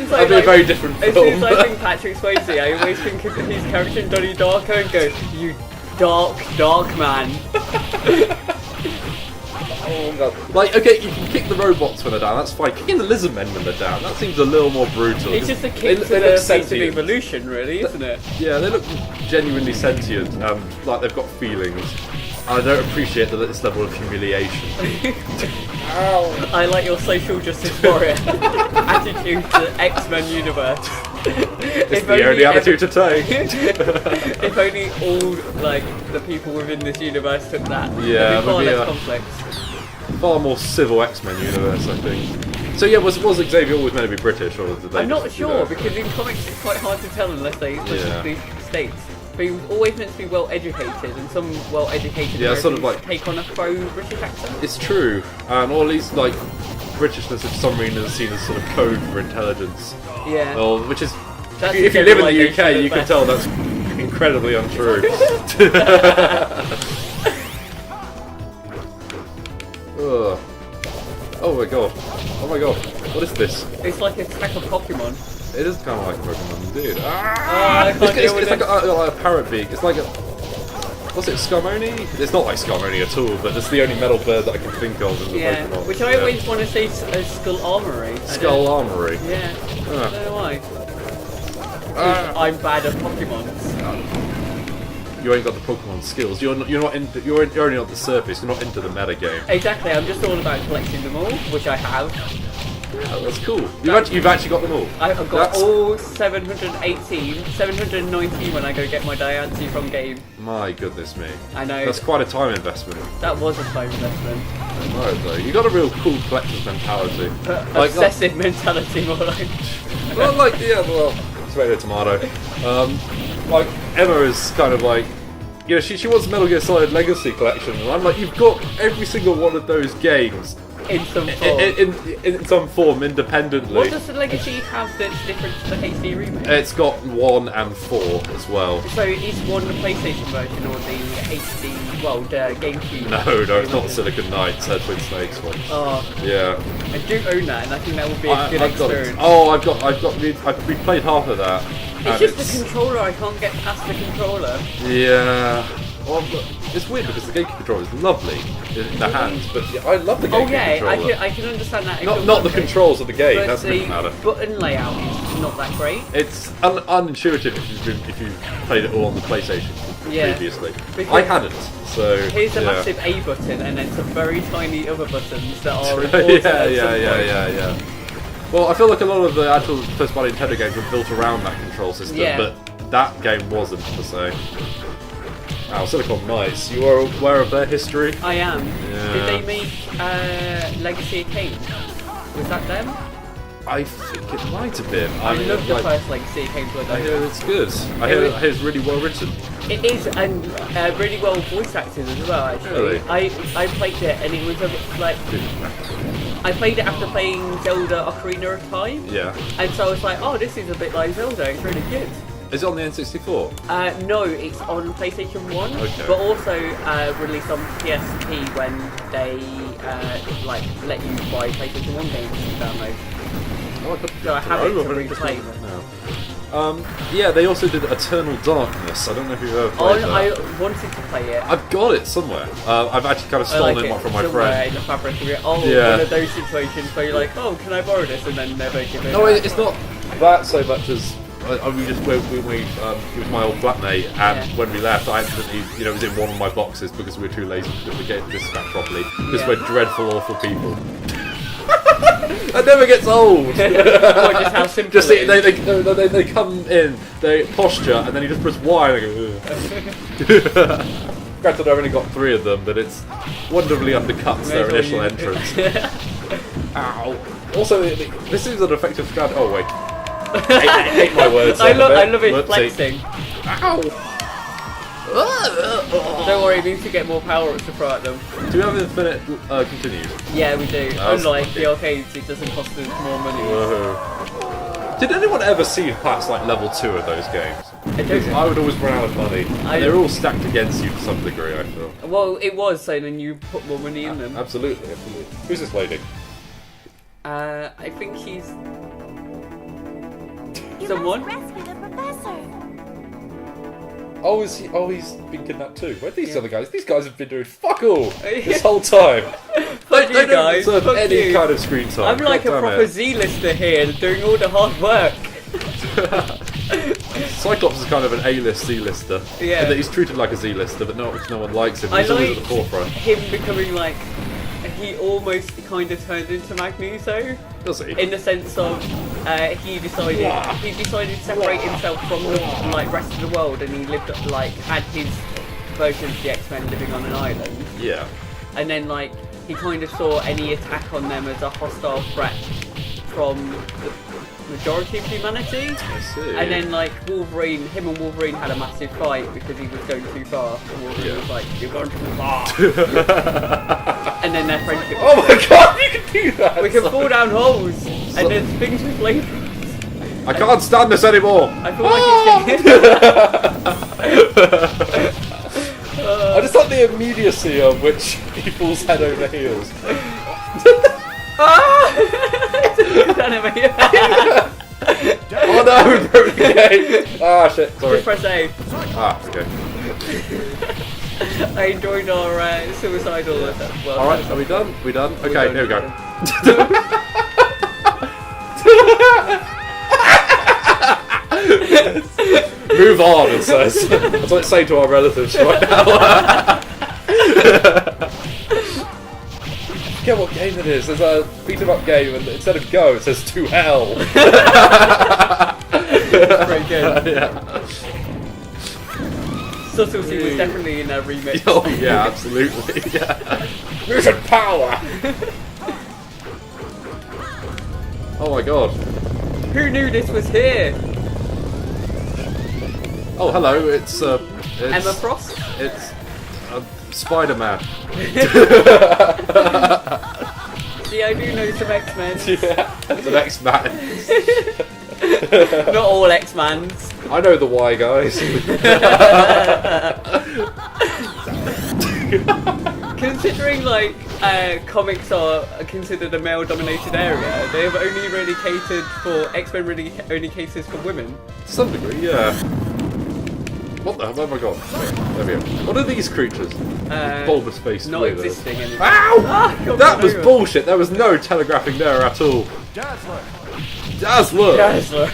as That'd be a very different film. As soon as I think Patrick Swayze, I always think of his character in Donnie Darko and go, "You dark, dark man." Oh god. Like, okay, you can kick the robots when they're down, that's fine. Kicking the lizard men when they're down, that seems a little more brutal. It's just a kick to the face of evolution, really, isn't it? Yeah, they look genuinely sentient, like they've got feelings. I don't appreciate this level of humiliation. Ow. I like your social justice warrior attitude to the X-Men universe. It's the only attitude to take. If only all the people within this universe took that. Yeah, far less complex. Far more civil X-Men universe, I think. So yeah, was Xavier always meant to be British, or did they? I'm not sure because in comics it's quite hard to tell unless they look at the states. But he was always meant to be well educated, and some well educated sort of take on a pro-British accent. It's true, or at least Britishness for some reason is seen as sort of code for intelligence. Yeah. Well, which is if you live in the UK, you can tell that's incredibly untrue. Ugh. Oh my god! Oh my god! What is this? It's like a pack of Pokemon. It is kind of like Pokemon, indeed. It's like a parrot beak. It's like a... What's it, Skarmory? It's not like Skarmory at all, but it's the only metal bird that I can think of in the Pokemon. Which I always want to say Skull Armory. Skull Armory? Yeah. I don't know why. I'm bad at Pokemon. You ain't got the Pokemon skills. You're only on the surface. You're not into the meta game. Exactly. I'm just all about collecting them all, which I have. Oh, that's cool. You've actually got them all. I've got all 718, 719 when I go get my Diancie from game. My goodness me. I know. That's quite a time investment. That was a time investment. Right, though. You got a real cool collector's mentality. Obsessive mentality, more like. Well, tomato. Emma is kind of like, she wants Metal Gear Solid Legacy Collection, and I'm like, you've got every single one of those games. In some form. In some form, independently. What does the Legacy have that's different to the HD remake? It's got 1 and 4 as well. So is 1 the PlayStation version or the HD, the GameCube? No, it's not the Silicon Knights, Twin Snakes one. Oh. Yeah. I do own that, and I think that would be a good experience. We've played half of that. It's just the controller, I can't get past the controller. Yeah. Well, it's weird because the GameCube controller is lovely in the hands, but I love the GameCube controller. I can understand that. Not the controls of the game, but that's the matter. The button layout is not that great. It's unintuitive if you've played it all on the PlayStation previously. Because I hadn't, so... Here's a massive A button and then some very tiny other buttons that are important yeah. Well, I feel like a lot of the actual first-party Nintendo games were built around that control system, but that game wasn't, per se. Wow, Silicon Knights, you are aware of their history? I am. Yeah. Did they make Legacy of Kain? Was that them? I think it might have been. I love the first Legacy of Kain. I hear it's good. I hear it's really well written. It is, and really well voice acted as well, actually. Really? I played it, and it was a bit like... I played it after playing Zelda Ocarina of Time. Yeah. And so I was like, oh, this is a bit like Zelda, it's really good. Is it on the N64? No, it's on PlayStation 1, okay. but also released on PSP when they let you buy PlayStation 1 games to download. So I have it to replay them. Yeah, they also did Eternal Darkness. I don't know if you've ever played that. I wanted to play it. I've got it somewhere. I've actually kind of stolen it from my friend. In the fabric of it. One of those situations where you're like, oh, can I borrow this? And then never give it. No, it's not that so much as... it was my old flatmate, and when we left, I accidentally, it was in one of my boxes because we were too lazy to get this back properly. Because we're dreadful, awful people. That never gets old. Just how simple just they come in, they posture, and then you just press Y and they go. Granted, I've only got 3 of them, but it's wonderfully undercuts their initial entrance. Ow. Also, this is an effective strat. Oh wait. I hate my words. I love it flexing. Ow! Don't worry, we need to get more power-ups to throw at them. Do we have infinite continues? Yeah, we do. Unlike the arcades, it doesn't cost us more money. Did anyone ever see perhaps like level 2 of those games? I would always run out of money. And they're all stacked against you to some degree, I feel. Well, it was, so then you put more money in them. Absolutely. Who's this lady? I think she's... someone. Rescue the professor. Oh, is he? Oh, he's been kidnapped too. Where are these other guys? These guys have been doing fuck all this whole time. Fuck they you guys. don't deserve Fuck any you. kind of screen time. I'm like a God damn proper it. Z-lister here, doing all the hard work. Cyclops is kind of an A-list Z-lister. Yeah. In that he's treated like a Z-lister, but no one likes him. I He's always like at the forefront. him becoming like, he almost kind of turned into Magneto. Does he? In the sense of, he decided to separate himself from the like rest of the world, and he lived like had his version of the X-Men living on an island. Yeah. And then like he kind of saw any attack on them as a hostile threat from the majority of humanity. I see. And then like Wolverine, him and Wolverine had a massive fight because he was going too far. And Wolverine was like, "You're going too far." And then their friendship. Oh my god, you can do that! We can fall down holes, and there's things with flames. I can't stand this anymore! I feel like it's I just like the immediacy of which he falls head over heels. Oh no, we broke the game! Ah shit, sorry. Just press A. Ah, okay. I enjoyed our suicidal well. Alright, are we done? We done? Okay, here we go. Move on, it says. That's what it's saying to our relatives right now. Get what game it is. There's a beat 'em up game, and instead of go, it says to hell. Very good. Yeah. Subtlety was definitely in that remix. Oh yeah, absolutely. Yeah. Mutant power. Oh my god. Who knew this was here? Oh hello, it's Emma Frost? It's Spider-Man. See, I do know some X-Men. Yeah, the X-Man. Not all X-Mans. I know the Y guys. Considering like comics are considered a male-dominated area, they have only really catered for X-Men. Really only caters for women. To some degree, yeah. What the hell? Oh my god. There we go. What are these creatures? Bulbous face. Not existing anymore. Ow! Ah, come That on was over. bullshit. There was no telegraphing there at all. Dazzler! Dazzler.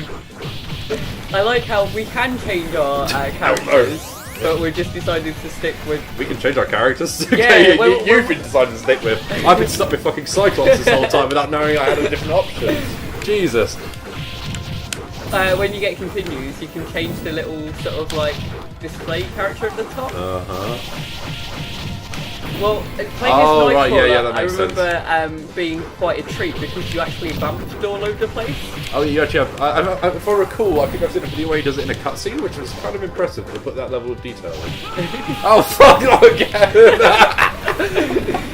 I like how we can change our characters, but we're just decided to stick with. We can change our characters. Yeah, Okay, well, you've been deciding to stick with. I've been stuck with fucking Cyclops this whole time without knowing I had a different option. Jesus. When you get continues, you can change the little sort of like display character at the top. Uh-huh. Well, playing as Oh, right, Nightcrawler, yeah, that makes I remember being quite a treat because you actually vamped all over the place. Oh, you actually have. If I recall, I think I've seen a video where he does it in a cutscene, which was kind of impressive to put that level of detail in. Oh, fuck, not again!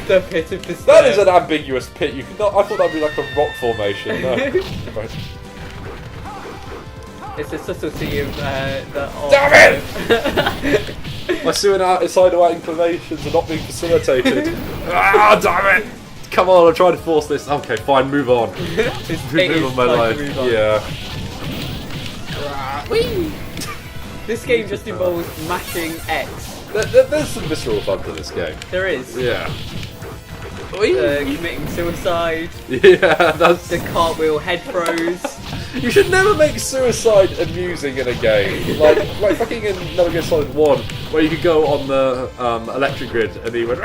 The pit of despair. That is an ambiguous pit. You could not. I thought that'd be like a rock formation. No. Right. It's the subtlety of the. Damn it! My suicidal inclinations are not being facilitated. Ah, damn it! Come on, I'm trying to force this. Okay, fine, move on. Move on my life. Yeah. This game just involves mashing X. There's some visceral fun to this game. There is. Yeah. Committing suicide. Yeah, that's. The cartwheel head throws. You should never make suicide amusing in a game. Like fucking in Metal Gear Solid 1, where you could go on the electric grid and he went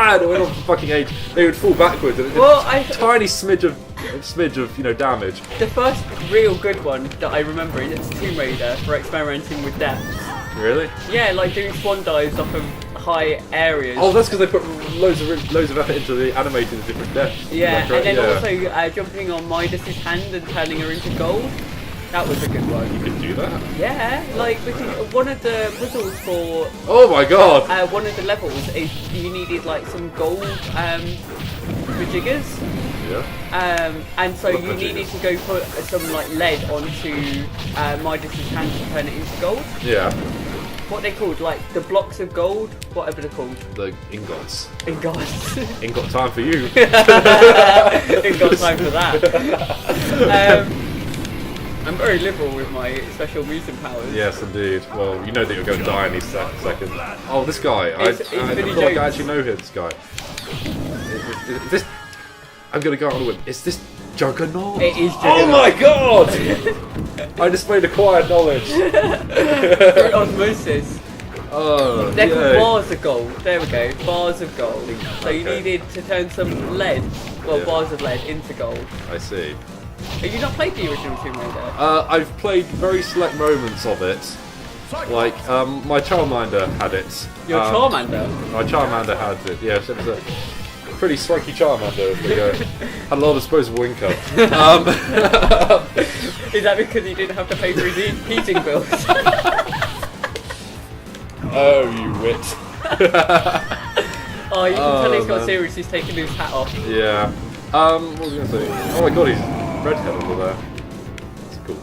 and it went on for fucking age. They would fall backwards and it did a tiny smidge of damage. The first real good one that I remember is Tomb Raider for experimenting with depths. Really? Yeah, like doing swan dives off of high areas. Oh, that's because they put loads of effort into the animating the different depths. Yeah, Like, and then also jumping on Midas's hand and turning her into gold. That was a good one. You could do that. Yeah, like because one of the puzzles for Oh my god! one of the levels is you needed like some gold rejiggers. Yeah. And so What you rejiggers? needed to go put some like lead onto Midas's hand to turn it into gold. Yeah. What they called, like the blocks of gold, whatever they're called. The ingots. Ingots. Ain't got time for you. Ain't got time for that. I'm very liberal with my special mutant powers. Yes, indeed. Well, you know that you're going to die in these seconds. Oh, this guy. I feel like I actually know this guy. Is this... I'm going to go out on a whim. Is this Juggernaut? It is Juggernaut. Oh my god! I displayed acquired knowledge. Through osmosis. Oh, They're called bars of gold. There we go. Bars of gold. So you needed to turn some lead, bars of lead into gold. I see. Have you not played the original Tomb Raider? I've played very select moments of it. Like, my Charmander had it. Your Charmander? My Charmander had it, yes. It was a pretty swanky Charmander. Had a lot of disposable income. Is that because you didn't have to pay for his heating bills? Oh, you wit. Oh, you can tell he's got serious, he's taking his hat off. Yeah. What was I going to say? Oh my god, he's redhead over there. That's cool.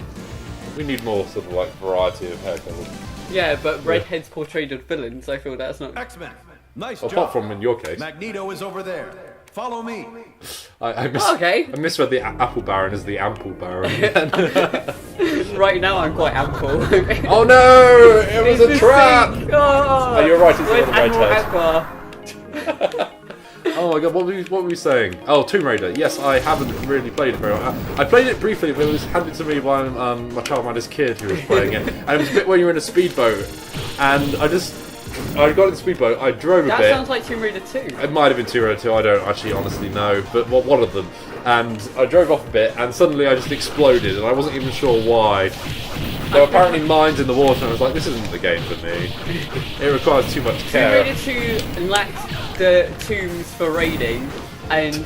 We need more sort of like variety of hair colours. Yeah, but redheads portrayed as villains, I feel that's not... X-Men, nice job. Apart from in your case. Magneto is over there. Follow me. I misread the Apple Baron as the Ample Baron. Right now I'm quite ample. Oh no! It was a trap! Oh, You're right, it's where's the redhead. Akbar? Oh my god, what were we saying? Oh, Tomb Raider. Yes, I haven't really played it very well. I played it briefly, but it was handed to me by my Charmander's kid who was playing it. And it was a bit when you were in a speedboat. And I got in the speedboat, I drove a bit. That sounds like Tomb Raider 2. It might have been Tomb Raider 2, I don't actually honestly know, but one of them. And I drove off a bit, and suddenly I just exploded, and I wasn't even sure why. There were apparently mines in the water, and I was like, this isn't the game for me. It requires too much care. Tomb Raider 2 lacked the tombs for raiding, and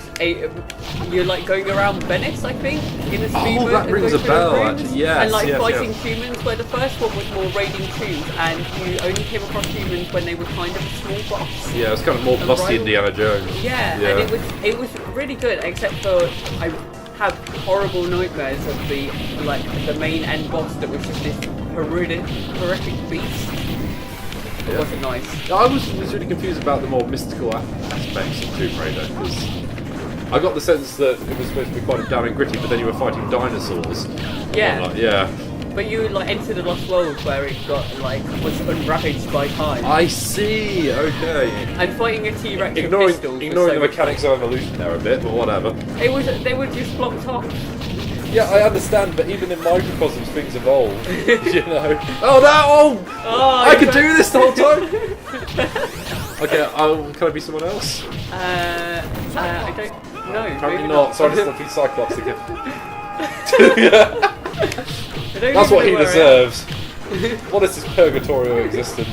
you're like going around Venice, I think, in a speedboat. Oh, that rings a bell, actually. Yes, and like yes, fighting humans, where the first one was more raiding tombs, and you only came across humans when they were kind of a small boss. Yeah, it was kind of more busty Indiana Jones. Yeah, and it was really good, except for I have horrible nightmares of the main end boss that was just this horrific beast. It wasn't nice. I was really confused about the more mystical aspects of Tomb Raider, because I got the sense that it was supposed to be quite down and gritty, but then you were fighting dinosaurs. Yeah. Yeah. But you entered the Lost World where it was unravaged by time. I see. Okay. And fighting a T-Rex with Ignoring pistols. the mechanics of evolution there a bit, but whatever. They were just blocked off. Yeah, I understand, but even in microcosms, things evolve. You know. Oh no! Oh, I could do this the whole time. Okay, can I be someone else? I don't know. Apparently not. So I just want to be Cyclops again. That's what he deserves. What is this purgatorial existence?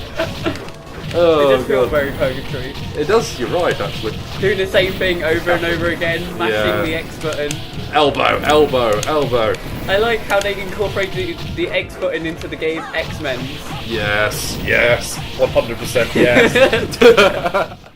Oh, it does feel very purgatory. It does. You're right, actually. Doing the same thing over and over again, mashing the X button. Elbow, elbow, elbow. I like how they incorporated the X button into the game X-Men. Yes, yes, 100% yes.